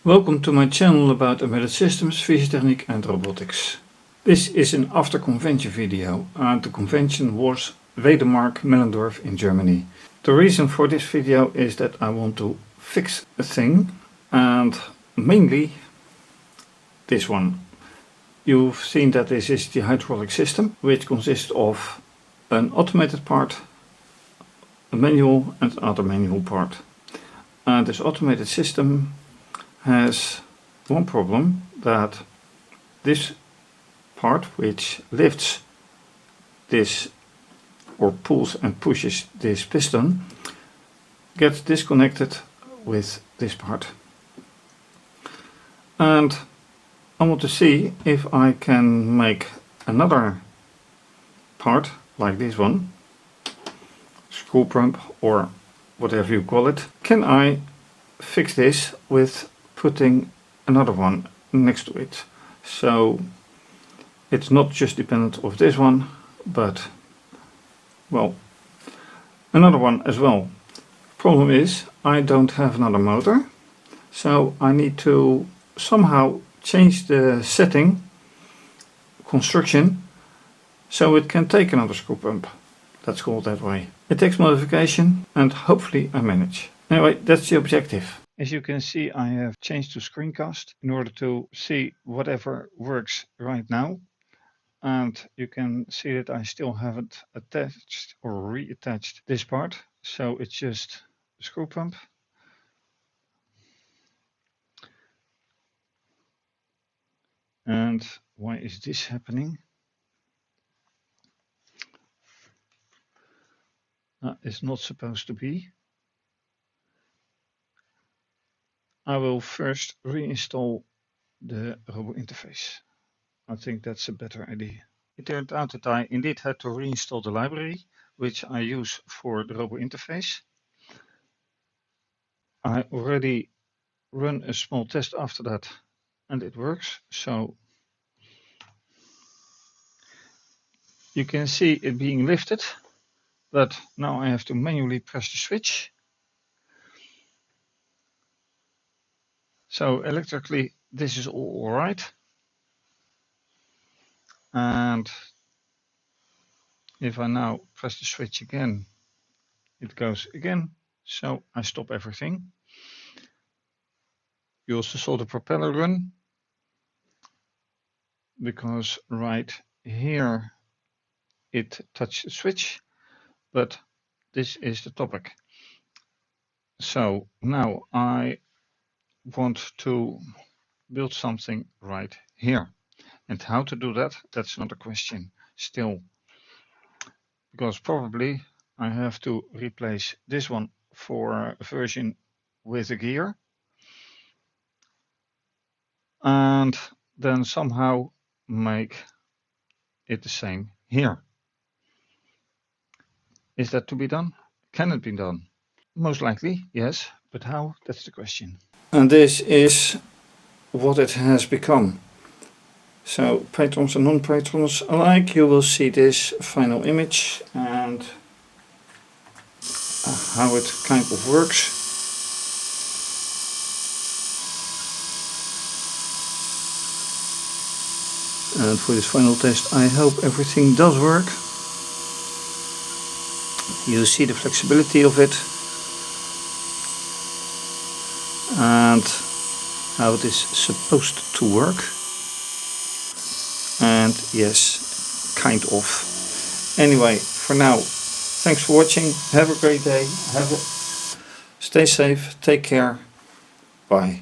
Welcome to my channel about embedded systems, fischertechnik and robotics. This is an after convention video and the convention was Wedemark-Mellendorf in Germany. The reason for this video is that I want to fix a thing, and mainly this one. You've seen that this is the hydraulic system, which consists of an automated part, a manual and another manual part. And this automated system has one problem, that this part which lifts this or pulls and pushes this piston gets disconnected with this part. And I want to see if I can make another part like this one, screw pump or whatever you call it. Can I fix this with putting another one next to it, so it's not just dependent of this one, but well, another one as well. Problem is I don't have another motor, so I need to somehow change the setting construction so it can take another screw pump. Let's call it that way. It takes modification and hopefully I manage. Anyway, that's the objective. As you can see, I have changed to screencast in order to see whatever works right now. And you can see that I still haven't attached or reattached this part. So it's just the screw pump. And why is this happening? It's not supposed to be. I will first reinstall the robot interface. I think that's a better idea. It turned out that I indeed had to reinstall the library, which I use for the robot interface. I already run a small test after that and it works. So you can see it being lifted, but now I have to manually press the switch. So electrically this is all right. And if I now press the switch again, it goes again. So I stop everything. You also saw the propeller run, because right here it touched the switch, but this is the topic. So now I want to build something right here. And how to do that, that's another question still. Because probably I have to replace this one for a version with a gear. And then somehow make it the same here. Is that to be done? Can it be done? Most likely, yes. But how? That's the question. And this is what it has become. So patrons and non-patrons alike, you will see this final image and how it kind of works. And for this final test, I hope everything does work. You see the flexibility of it and how it is supposed to work. And yes, kind of. Anyway, for now, thanks for watching. Have a great day. Stay safe. Take care. Bye.